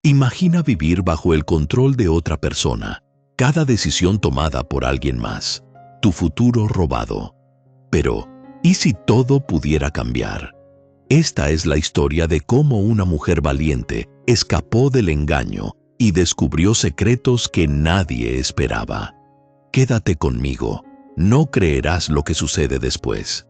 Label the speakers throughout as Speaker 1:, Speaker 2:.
Speaker 1: Imagina vivir bajo el control de otra persona, cada decisión tomada por alguien más, tu futuro robado. Pero, ¿y si todo pudiera cambiar? Esta es la historia de cómo una mujer valiente escapó del engaño y descubrió secretos que nadie esperaba. Quédate conmigo, no creerás lo que sucede después.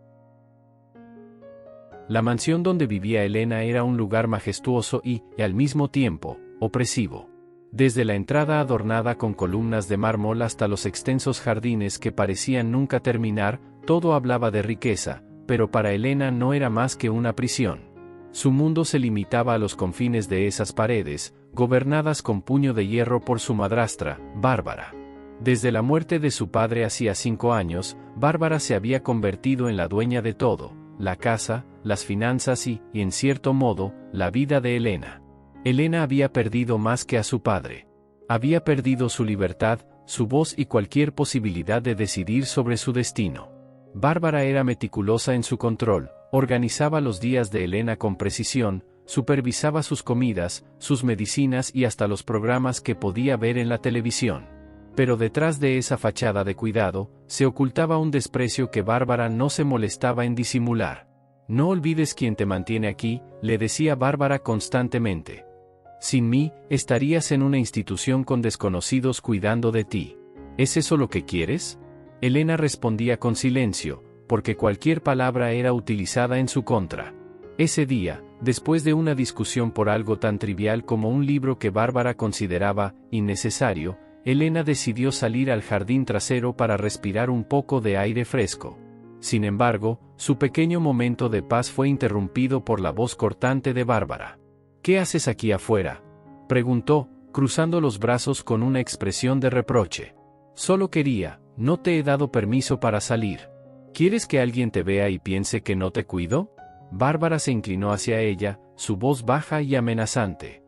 Speaker 2: La mansión donde vivía Elena era un lugar majestuoso y, al mismo tiempo, opresivo. Desde la entrada adornada con columnas de mármol hasta los extensos jardines que parecían nunca terminar, todo hablaba de riqueza, pero para Elena no era más que una prisión. Su mundo se limitaba a los confines de esas paredes, gobernadas con puño de hierro por su madrastra, Bárbara. Desde la muerte de su padre hacía 5 años, Bárbara se había convertido en la dueña de todo, la casa, las finanzas y, en cierto modo, la vida de Elena. Elena había perdido más que a su padre. Había perdido su libertad, su voz y cualquier posibilidad de decidir sobre su destino. Bárbara era meticulosa en su control, organizaba los días de Elena con precisión, supervisaba sus comidas, sus medicinas y hasta los programas que podía ver en la televisión. Pero detrás de esa fachada de cuidado, se ocultaba un desprecio que Bárbara no se molestaba en disimular. No olvides quién te mantiene aquí, le decía Bárbara constantemente. Sin mí, estarías en una institución con desconocidos cuidando de ti. ¿Es eso lo que quieres? Elena respondía con silencio, porque cualquier palabra era utilizada en su contra. Ese día, después de una discusión por algo tan trivial como un libro que Bárbara consideraba innecesario, Elena decidió salir al jardín trasero para respirar un poco de aire fresco. Sin embargo, su pequeño momento de paz fue interrumpido por la voz cortante de Bárbara. ¿Qué haces aquí afuera?, preguntó, cruzando los brazos con una expresión de reproche. Solo quería, no te he dado permiso para salir. ¿Quieres que alguien te vea y piense que no te cuido? Bárbara se inclinó hacia ella, su voz baja y amenazante.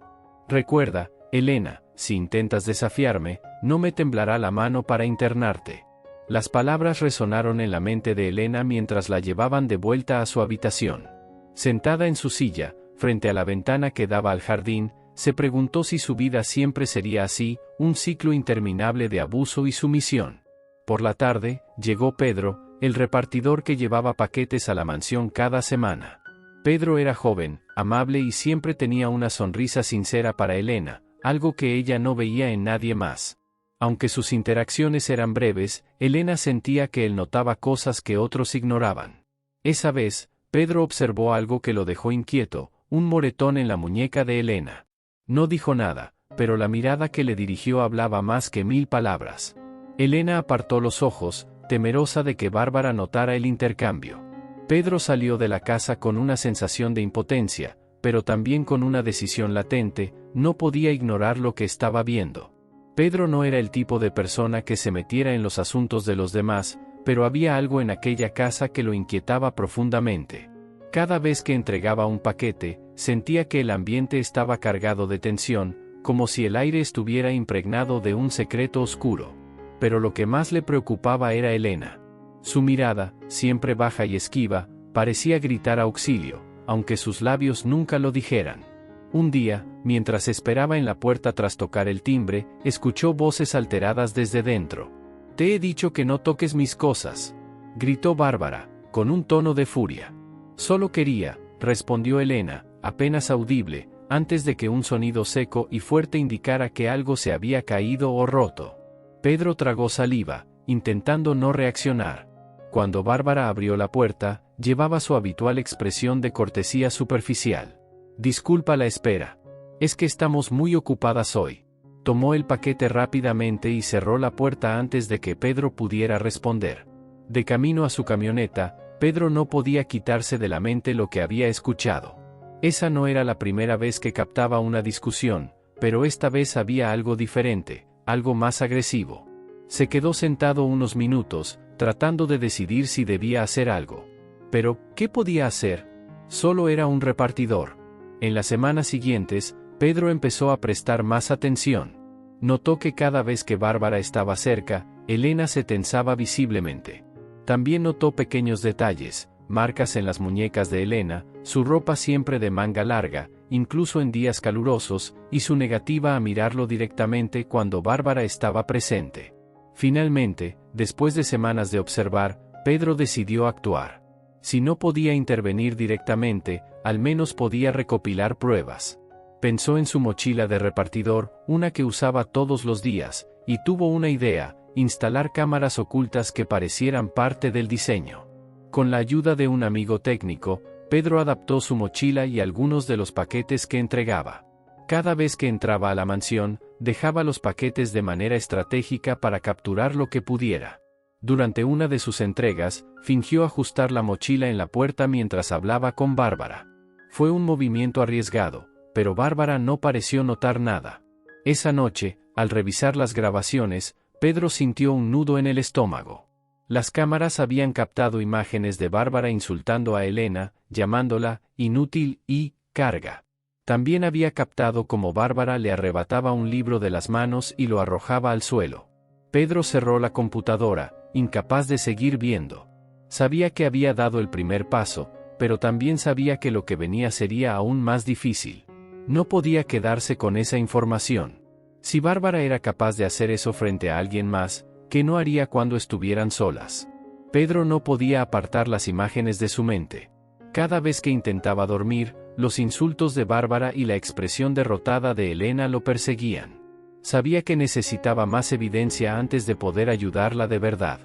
Speaker 2: Recuerda, Elena, si intentas desafiarme, no me temblará la mano para internarte. Las palabras resonaron en la mente de Elena mientras la llevaban de vuelta a su habitación. Sentada en su silla, frente a la ventana que daba al jardín, se preguntó si su vida siempre sería así, un ciclo interminable de abuso y sumisión. Por la tarde, llegó Pedro, el repartidor que llevaba paquetes a la mansión cada semana. Pedro era joven, amable y siempre tenía una sonrisa sincera para Elena, algo que ella no veía en nadie más. Aunque sus interacciones eran breves, Elena sentía que él notaba cosas que otros ignoraban. Esa vez, Pedro observó algo que lo dejó inquieto, un moretón en la muñeca de Elena. No dijo nada, pero la mirada que le dirigió hablaba más que 1000 palabras. Elena apartó los ojos, temerosa de que Bárbara notara el intercambio. Pedro salió de la casa con una sensación de impotencia, pero también con una decisión latente, no podía ignorar lo que estaba viendo. Pedro no era el tipo de persona que se metiera en los asuntos de los demás, pero había algo en aquella casa que lo inquietaba profundamente. Cada vez que entregaba un paquete, sentía que el ambiente estaba cargado de tensión, como si el aire estuviera impregnado de un secreto oscuro. Pero lo que más le preocupaba era Elena. Su mirada, siempre baja y esquiva, parecía gritar auxilio, aunque sus labios nunca lo dijeran. Un día, mientras esperaba en la puerta tras tocar el timbre, escuchó voces alteradas desde dentro. «Te he dicho que no toques mis cosas», gritó Bárbara, con un tono de furia. «Solo quería», respondió Elena, apenas audible, antes de que un sonido seco y fuerte indicara que algo se había caído o roto. Pedro tragó saliva, intentando no reaccionar. Cuando Bárbara abrió la puerta, llevaba su habitual expresión de cortesía superficial. «Disculpa la espera. Es que estamos muy ocupadas hoy». Tomó el paquete rápidamente y cerró la puerta antes de que Pedro pudiera responder. De camino a su camioneta, Pedro no podía quitarse de la mente lo que había escuchado. Esa no era la primera vez que captaba una discusión, pero esta vez había algo diferente, algo más agresivo. Se quedó sentado unos minutos, tratando de decidir si debía hacer algo. Pero, ¿qué podía hacer? Solo era un repartidor. En las semanas siguientes, Pedro empezó a prestar más atención. Notó que cada vez que Bárbara estaba cerca, Elena se tensaba visiblemente. También notó pequeños detalles, marcas en las muñecas de Elena, su ropa siempre de manga larga, incluso en días calurosos, y su negativa a mirarlo directamente cuando Bárbara estaba presente. Finalmente, después de semanas de observar, Pedro decidió actuar. Si no podía intervenir directamente, al menos podía recopilar pruebas. Pensó en su mochila de repartidor, una que usaba todos los días, y tuvo una idea: instalar cámaras ocultas que parecieran parte del diseño. Con la ayuda de un amigo técnico, Pedro adaptó su mochila y algunos de los paquetes que entregaba. Cada vez que entraba a la mansión, dejaba los paquetes de manera estratégica para capturar lo que pudiera. Durante una de sus entregas, fingió ajustar la mochila en la puerta mientras hablaba con Bárbara. Fue un movimiento arriesgado, pero Bárbara no pareció notar nada. Esa noche, al revisar las grabaciones, Pedro sintió un nudo en el estómago. Las cámaras habían captado imágenes de Bárbara insultando a Elena, llamándola inútil y carga. También había captado cómo Bárbara le arrebataba un libro de las manos y lo arrojaba al suelo. Pedro cerró la computadora, incapaz de seguir viendo. Sabía que había dado el primer paso, pero también sabía que lo que venía sería aún más difícil. No podía quedarse con esa información. Si Bárbara era capaz de hacer eso frente a alguien más, ¿qué no haría cuando estuvieran solas? Pedro no podía apartar las imágenes de su mente. Cada vez que intentaba dormir, los insultos de Bárbara y la expresión derrotada de Elena lo perseguían. Sabía que necesitaba más evidencia antes de poder ayudarla de verdad.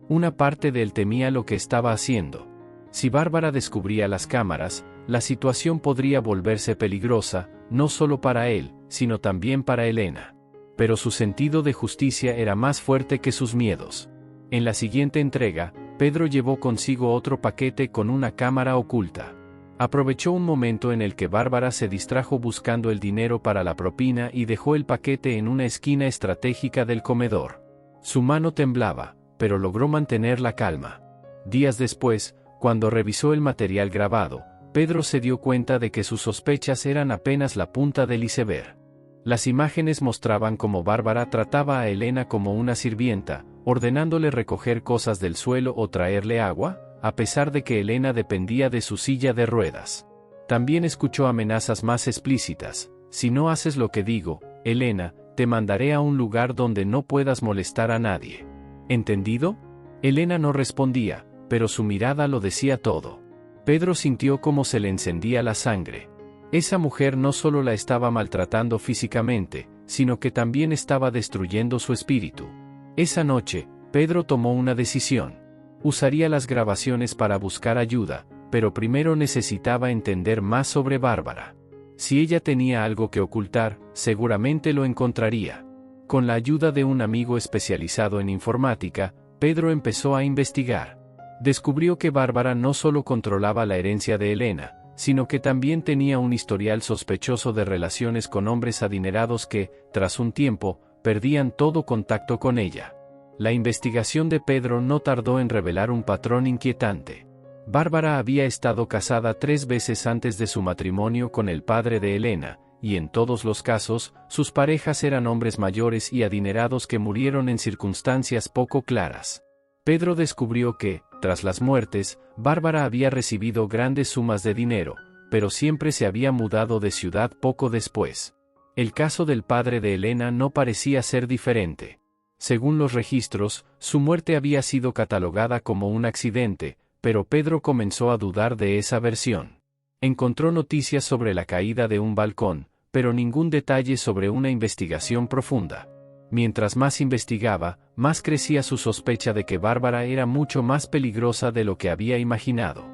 Speaker 2: Una parte de él temía lo que estaba haciendo. Si Bárbara descubría las cámaras, la situación podría volverse peligrosa, no solo para él, sino también para Elena. Pero su sentido de justicia era más fuerte que sus miedos. En la siguiente entrega, Pedro llevó consigo otro paquete con una cámara oculta. Aprovechó un momento en el que Bárbara se distrajo buscando el dinero para la propina y dejó el paquete en una esquina estratégica del comedor. Su mano temblaba, pero logró mantener la calma. Días después, cuando revisó el material grabado, Pedro se dio cuenta de que sus sospechas eran apenas la punta del iceberg. Las imágenes mostraban cómo Bárbara trataba a Elena como una sirvienta, ordenándole recoger cosas del suelo o traerle agua, a pesar de que Elena dependía de su silla de ruedas. También escuchó amenazas más explícitas: si no haces lo que digo, Elena, te mandaré a un lugar donde no puedas molestar a nadie. ¿Entendido? Elena no respondía, pero su mirada lo decía todo. Pedro sintió cómo se le encendía la sangre. Esa mujer no solo la estaba maltratando físicamente, sino que también estaba destruyendo su espíritu. Esa noche, Pedro tomó una decisión. Usaría las grabaciones para buscar ayuda, pero primero necesitaba entender más sobre Bárbara. Si ella tenía algo que ocultar, seguramente lo encontraría. Con la ayuda de un amigo especializado en informática, Pedro empezó a investigar. Descubrió que Bárbara no solo controlaba la herencia de Elena, sino que también tenía un historial sospechoso de relaciones con hombres adinerados que, tras un tiempo, perdían todo contacto con ella. La investigación de Pedro no tardó en revelar un patrón inquietante. Bárbara había estado casada 3 veces antes de su matrimonio con el padre de Elena, y en todos los casos, sus parejas eran hombres mayores y adinerados que murieron en circunstancias poco claras. Pedro descubrió que, tras las muertes, Bárbara había recibido grandes sumas de dinero, pero siempre se había mudado de ciudad poco después. El caso del padre de Elena no parecía ser diferente. Según los registros, su muerte había sido catalogada como un accidente, pero Pedro comenzó a dudar de esa versión. Encontró noticias sobre la caída de un balcón, pero ningún detalle sobre una investigación profunda. Mientras más investigaba, más crecía su sospecha de que Bárbara era mucho más peligrosa de lo que había imaginado.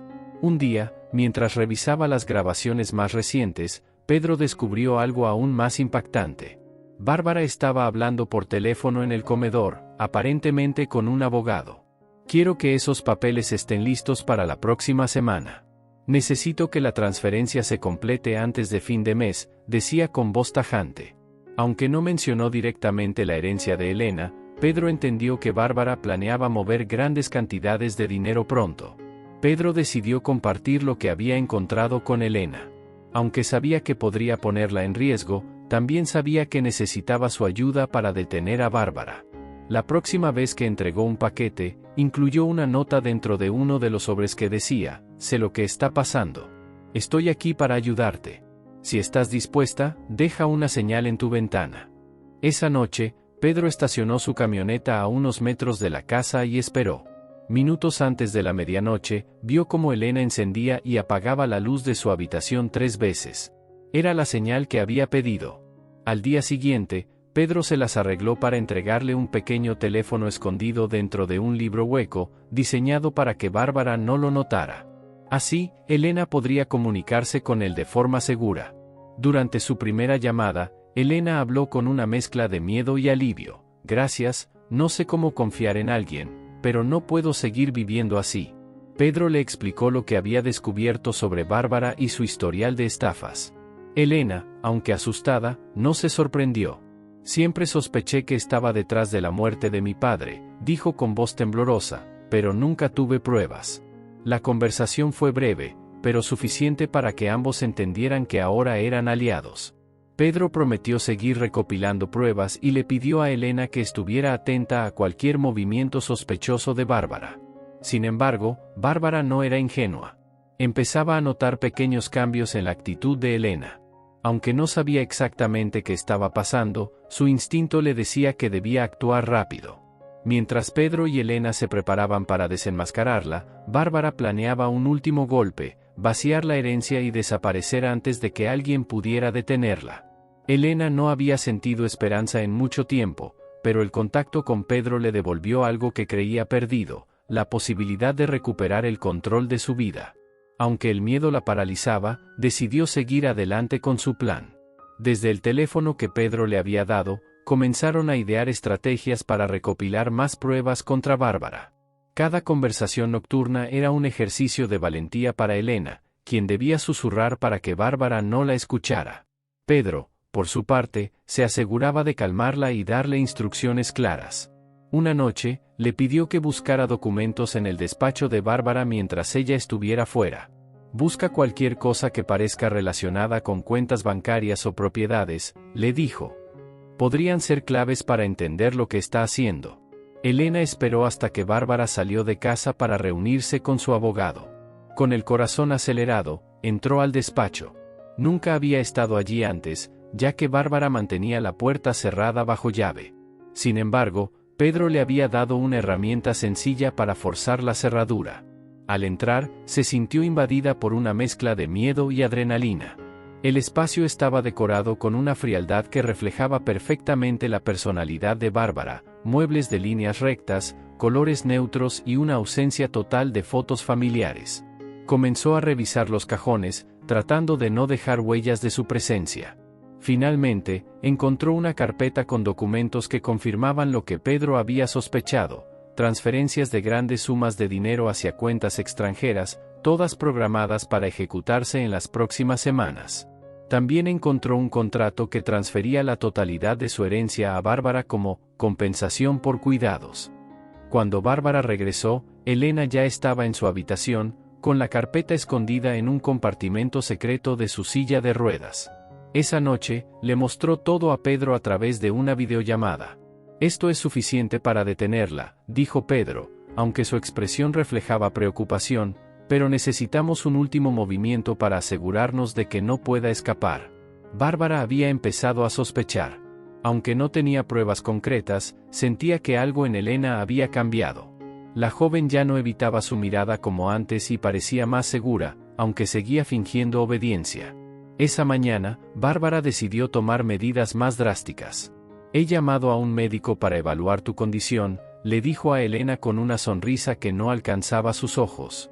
Speaker 2: Un día, mientras revisaba las grabaciones más recientes, Pedro descubrió algo aún más impactante. Bárbara estaba hablando por teléfono en el comedor, aparentemente con un abogado. Quiero que esos papeles estén listos para la próxima semana. Necesito que la transferencia se complete antes de fin de mes, decía con voz tajante. Aunque no mencionó directamente la herencia de Elena, Pedro entendió que Bárbara planeaba mover grandes cantidades de dinero pronto. Pedro decidió compartir lo que había encontrado con Elena. Aunque sabía que podría ponerla en riesgo, también sabía que necesitaba su ayuda para detener a Bárbara. La próxima vez que entregó un paquete, incluyó una nota dentro de uno de los sobres que decía: sé lo que está pasando. Estoy aquí para ayudarte. Si estás dispuesta, deja una señal en tu ventana. Esa noche, Pedro estacionó su camioneta a unos metros de la casa y esperó. Minutos antes de la medianoche, vio cómo Elena encendía y apagaba la luz de su habitación 3 veces. Era la señal que había pedido. Al día siguiente, Pedro se las arregló para entregarle un pequeño teléfono escondido dentro de un libro hueco, diseñado para que Bárbara no lo notara. Así, Elena podría comunicarse con él de forma segura. Durante su primera llamada, Elena habló con una mezcla de miedo y alivio. Gracias, no sé cómo confiar en alguien, pero no puedo seguir viviendo así. Pedro le explicó lo que había descubierto sobre Bárbara y su historial de estafas. Elena, aunque asustada, no se sorprendió. Siempre sospeché que estaba detrás de la muerte de mi padre, dijo con voz temblorosa, pero nunca tuve pruebas. La conversación fue breve, pero suficiente para que ambos entendieran que ahora eran aliados. Pedro prometió seguir recopilando pruebas y le pidió a Elena que estuviera atenta a cualquier movimiento sospechoso de Bárbara. Sin embargo, Bárbara no era ingenua. Empezaba a notar pequeños cambios en la actitud de Elena. Aunque no sabía exactamente qué estaba pasando, su instinto le decía que debía actuar rápido. Mientras Pedro y Elena se preparaban para desenmascararla, Bárbara planeaba un último golpe, vaciar la herencia y desaparecer antes de que alguien pudiera detenerla. Elena no había sentido esperanza en mucho tiempo, pero el contacto con Pedro le devolvió algo que creía perdido, la posibilidad de recuperar el control de su vida. Aunque el miedo la paralizaba, decidió seguir adelante con su plan. Desde el teléfono que Pedro le había dado, comenzaron a idear estrategias para recopilar más pruebas contra Bárbara. Cada conversación nocturna era un ejercicio de valentía para Elena, quien debía susurrar para que Bárbara no la escuchara. Pedro, por su parte, se aseguraba de calmarla y darle instrucciones claras. Una noche, le pidió que buscara documentos en el despacho de Bárbara mientras ella estuviera fuera. Busca cualquier cosa que parezca relacionada con cuentas bancarias o propiedades, le dijo. Podrían ser claves para entender lo que está haciendo. Elena esperó hasta que Bárbara salió de casa para reunirse con su abogado. Con el corazón acelerado, entró al despacho. Nunca había estado allí antes, ya que Bárbara mantenía la puerta cerrada bajo llave. Sin embargo, Pedro le había dado una herramienta sencilla para forzar la cerradura. Al entrar, se sintió invadida por una mezcla de miedo y adrenalina. El espacio estaba decorado con una frialdad que reflejaba perfectamente la personalidad de Bárbara, muebles de líneas rectas, colores neutros y una ausencia total de fotos familiares. Comenzó a revisar los cajones, tratando de no dejar huellas de su presencia. Finalmente, encontró una carpeta con documentos que confirmaban lo que Pedro había sospechado, transferencias de grandes sumas de dinero hacia cuentas extranjeras, todas programadas para ejecutarse en las próximas semanas. También encontró un contrato que transfería la totalidad de su herencia a Bárbara como compensación por cuidados. Cuando Bárbara regresó, Elena ya estaba en su habitación, con la carpeta escondida en un compartimento secreto de su silla de ruedas. Esa noche, le mostró todo a Pedro a través de una videollamada. Esto es suficiente para detenerla, dijo Pedro, aunque su expresión reflejaba preocupación, pero necesitamos un último movimiento para asegurarnos de que no pueda escapar. Bárbara había empezado a sospechar. Aunque no tenía pruebas concretas, sentía que algo en Elena había cambiado. La joven ya no evitaba su mirada como antes y parecía más segura, aunque seguía fingiendo obediencia. Esa mañana, Bárbara decidió tomar medidas más drásticas. He llamado a un médico para evaluar tu condición, le dijo a Elena con una sonrisa que no alcanzaba sus ojos.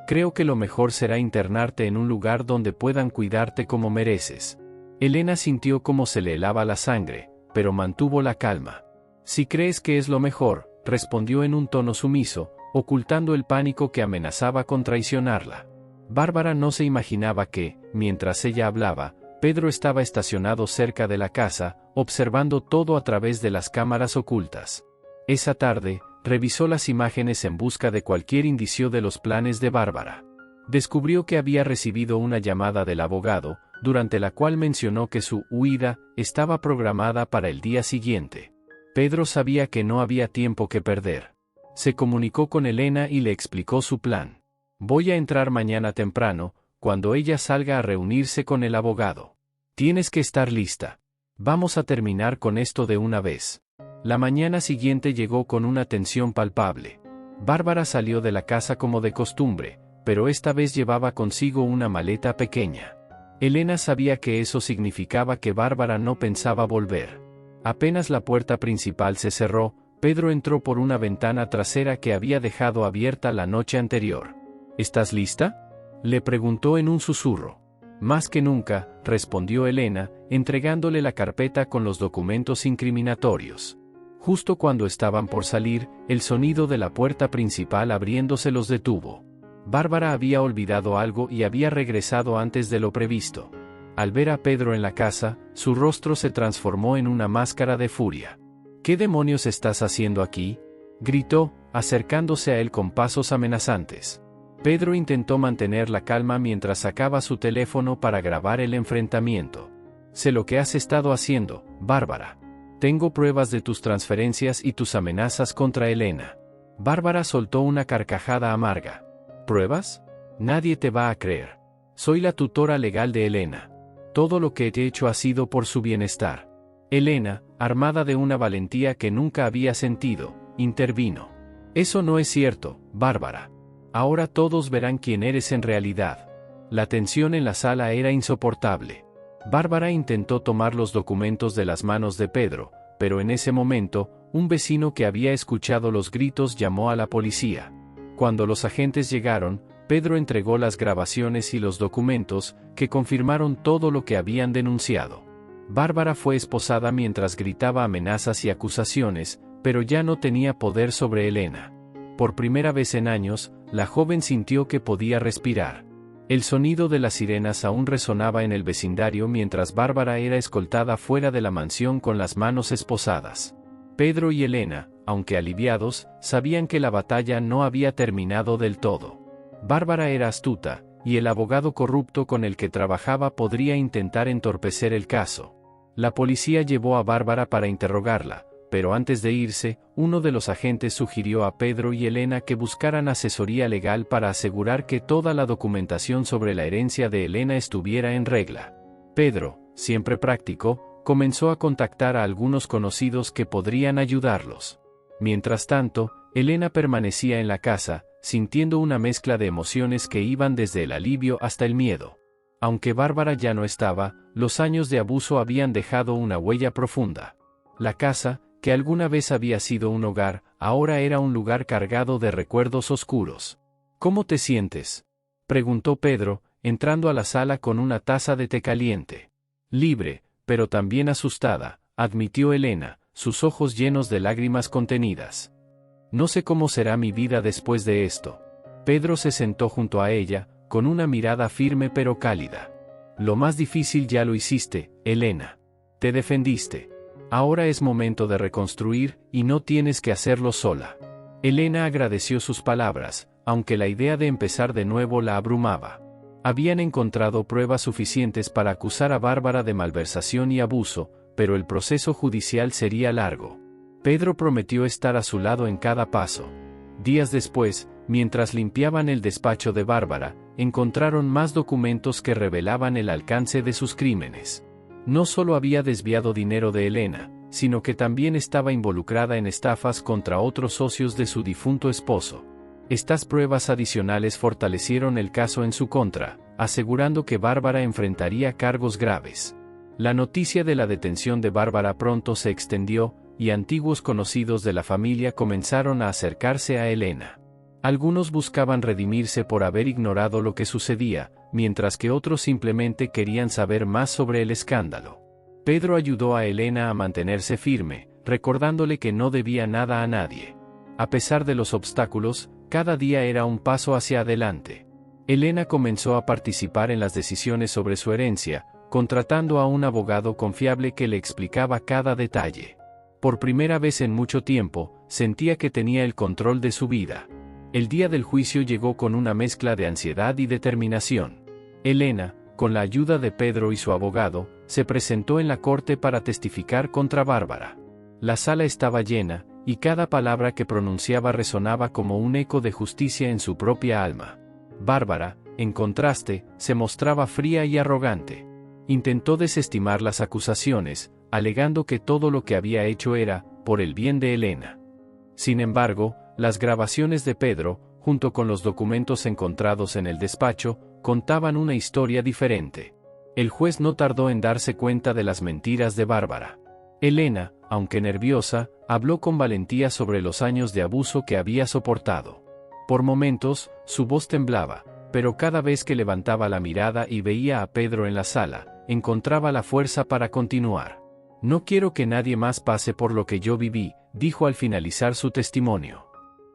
Speaker 2: Creo que lo mejor será internarte en un lugar donde puedan cuidarte como mereces. Elena sintió cómo se le helaba la sangre, pero mantuvo la calma. Si crees que es lo mejor, respondió en un tono sumiso, ocultando el pánico que amenazaba con traicionarla. Bárbara no se imaginaba que, mientras ella hablaba, Pedro estaba estacionado cerca de la casa, observando todo a través de las cámaras ocultas. Esa tarde, revisó las imágenes en busca de cualquier indicio de los planes de Bárbara. Descubrió que había recibido una llamada del abogado, durante la cual mencionó que su huida estaba programada para el día siguiente. Pedro sabía que no había tiempo que perder. Se comunicó con Elena y le explicó su plan. Voy a entrar mañana temprano, cuando ella salga a reunirse con el abogado. Tienes que estar lista. Vamos a terminar con esto de una vez. La mañana siguiente llegó con una tensión palpable. Bárbara salió de la casa como de costumbre, pero esta vez llevaba consigo una maleta pequeña. Elena sabía que eso significaba que Bárbara no pensaba volver. Apenas la puerta principal se cerró, Pedro entró por una ventana trasera que había dejado abierta la noche anterior. ¿Estás lista?, le preguntó en un susurro. Más que nunca, respondió Elena, entregándole la carpeta con los documentos incriminatorios. Justo cuando estaban por salir, el sonido de la puerta principal abriéndose los detuvo. Bárbara había olvidado algo y había regresado antes de lo previsto. Al ver a Pedro en la casa, su rostro se transformó en una máscara de furia. ¿Qué demonios estás haciendo aquí?, gritó, acercándose a él con pasos amenazantes. Pedro intentó mantener la calma mientras sacaba su teléfono para grabar el enfrentamiento. Sé lo que has estado haciendo, Bárbara. Tengo pruebas de tus transferencias y tus amenazas contra Elena. Bárbara soltó una carcajada amarga. ¿Pruebas? Nadie te va a creer. Soy la tutora legal de Elena. Todo lo que he hecho ha sido por su bienestar. Elena, armada de una valentía que nunca había sentido, intervino. Eso no es cierto, Bárbara. Ahora todos verán quién eres en realidad. La tensión en la sala era insoportable. Bárbara intentó tomar los documentos de las manos de Pedro, pero en ese momento, un vecino que había escuchado los gritos llamó a la policía. Cuando los agentes llegaron, Pedro entregó las grabaciones y los documentos, que confirmaron todo lo que habían denunciado. Bárbara fue esposada mientras gritaba amenazas y acusaciones, pero ya no tenía poder sobre Elena. Por primera vez en años, la joven sintió que podía respirar. El sonido de las sirenas aún resonaba en el vecindario mientras Bárbara era escoltada fuera de la mansión con las manos esposadas. Pedro y Elena, aunque aliviados, sabían que la batalla no había terminado del todo. Bárbara era astuta, y el abogado corrupto con el que trabajaba podría intentar entorpecer el caso. La policía llevó a Bárbara para interrogarla, pero antes de irse, uno de los agentes sugirió a Pedro y Elena que buscaran asesoría legal para asegurar que toda la documentación sobre la herencia de Elena estuviera en regla. Pedro, siempre práctico, comenzó a contactar a algunos conocidos que podrían ayudarlos. Mientras tanto, Elena permanecía en la casa, sintiendo una mezcla de emociones que iban desde el alivio hasta el miedo. Aunque Bárbara ya no estaba, los años de abuso habían dejado una huella profunda. La casa, que alguna vez había sido un hogar, ahora era un lugar cargado de recuerdos oscuros. ¿Cómo te sientes?, preguntó Pedro, entrando a la sala con una taza de té caliente. Libre, pero también asustada, admitió Elena, sus ojos llenos de lágrimas contenidas. No sé cómo será mi vida después de esto. Pedro se sentó junto a ella, con una mirada firme pero cálida. Lo más difícil ya lo hiciste, Elena. Te defendiste. Ahora es momento de reconstruir, y no tienes que hacerlo sola. Elena agradeció sus palabras, aunque la idea de empezar de nuevo la abrumaba. Habían encontrado pruebas suficientes para acusar a Bárbara de malversación y abuso, pero el proceso judicial sería largo. Pedro prometió estar a su lado en cada paso. Días después, mientras limpiaban el despacho de Bárbara, encontraron más documentos que revelaban el alcance de sus crímenes. No solo había desviado dinero de Elena, sino que también estaba involucrada en estafas contra otros socios de su difunto esposo. Estas pruebas adicionales fortalecieron el caso en su contra, asegurando que Bárbara enfrentaría cargos graves. La noticia de la detención de Bárbara pronto se extendió, y antiguos conocidos de la familia comenzaron a acercarse a Elena. Algunos buscaban redimirse por haber ignorado lo que sucedía, mientras que otros simplemente querían saber más sobre el escándalo. Pedro ayudó a Elena a mantenerse firme, recordándole que no debía nada a nadie. A pesar de los obstáculos, cada día era un paso hacia adelante. Elena comenzó a participar en las decisiones sobre su herencia, contratando a un abogado confiable que le explicaba cada detalle. Por primera vez en mucho tiempo, sentía que tenía el control de su vida. El día del juicio llegó con una mezcla de ansiedad y determinación. Elena, con la ayuda de Pedro y su abogado, se presentó en la corte para testificar contra Bárbara. La sala estaba llena, y cada palabra que pronunciaba resonaba como un eco de justicia en su propia alma. Bárbara, en contraste, se mostraba fría y arrogante. Intentó desestimar las acusaciones, alegando que todo lo que había hecho era, por el bien de Elena. Sin embargo, las grabaciones de Pedro, junto con los documentos encontrados en el despacho, contaban una historia diferente. El juez no tardó en darse cuenta de las mentiras de Bárbara. Elena, aunque nerviosa, habló con valentía sobre los años de abuso que había soportado. Por momentos, su voz temblaba, pero cada vez que levantaba la mirada y veía a Pedro en la sala, encontraba la fuerza para continuar. No quiero que nadie más pase por lo que yo viví, dijo al finalizar su testimonio.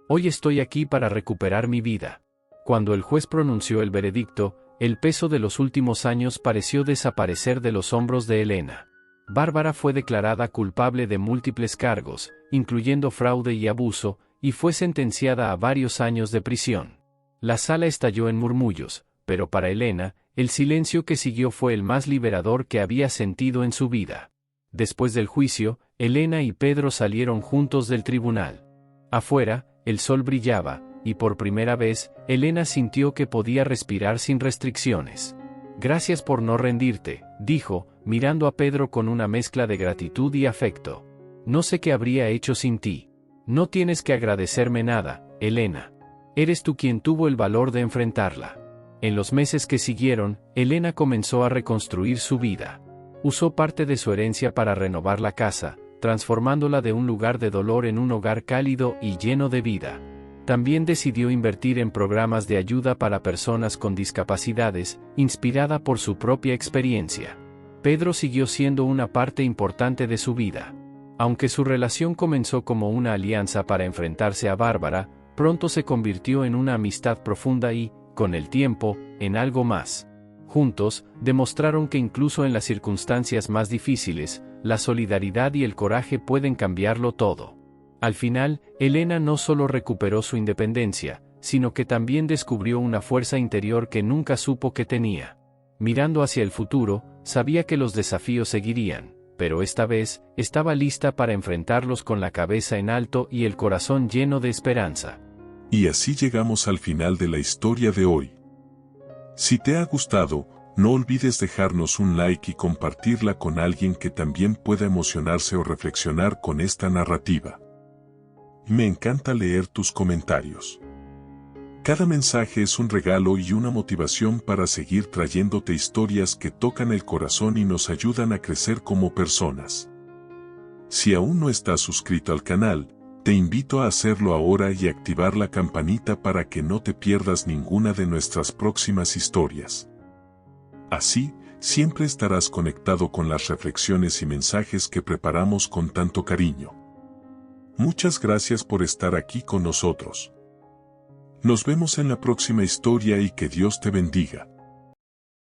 Speaker 2: Hoy estoy aquí para recuperar mi vida. Cuando el juez pronunció el veredicto, el peso de los últimos años pareció desaparecer de los hombros de Elena. Bárbara fue declarada culpable de múltiples cargos, incluyendo fraude y abuso, y fue sentenciada a varios años de prisión. La sala estalló en murmullos, pero para Elena, el silencio que siguió fue el más liberador que había sentido en su vida. Después del juicio, Elena y Pedro salieron juntos del tribunal. Afuera, el sol brillaba, y por primera vez, Elena sintió que podía respirar sin restricciones. Gracias por no rendirte, dijo, mirando a Pedro con una mezcla de gratitud y afecto. No sé qué habría hecho sin ti. No tienes que agradecerme nada, Elena. Eres tú quien tuvo el valor de enfrentarla. En los meses que siguieron, Elena comenzó a reconstruir su vida. Usó parte de su herencia para renovar la casa, transformándola de un lugar de dolor en un hogar cálido y lleno de vida. También decidió invertir en programas de ayuda para personas con discapacidades, inspirada por su propia experiencia. Pedro siguió siendo una parte importante de su vida. Aunque su relación comenzó como una alianza para enfrentarse a Bárbara, pronto se convirtió en una amistad profunda y, con el tiempo, en algo más. Juntos, demostraron que incluso en las circunstancias más difíciles, la solidaridad y el coraje pueden cambiarlo todo. Al final, Elena no solo recuperó su independencia, sino que también descubrió una fuerza interior que nunca supo que tenía. Mirando hacia el futuro, sabía que los desafíos seguirían, pero esta vez, estaba lista para enfrentarlos con la cabeza en alto y el corazón lleno de esperanza.
Speaker 3: Y así llegamos al final de la historia de hoy. Si te ha gustado, no olvides dejarnos un like y compartirla con alguien que también pueda emocionarse o reflexionar con esta narrativa. Me encanta leer tus comentarios. Cada mensaje es un regalo y una motivación para seguir trayéndote historias que tocan el corazón y nos ayudan a crecer como personas. Si aún no estás suscrito al canal, te invito a hacerlo ahora y activar la campanita para que no te pierdas ninguna de nuestras próximas historias. Así, siempre estarás conectado con las reflexiones y mensajes que preparamos con tanto cariño. Muchas gracias por estar aquí con nosotros. Nos vemos en la próxima historia y que Dios te bendiga.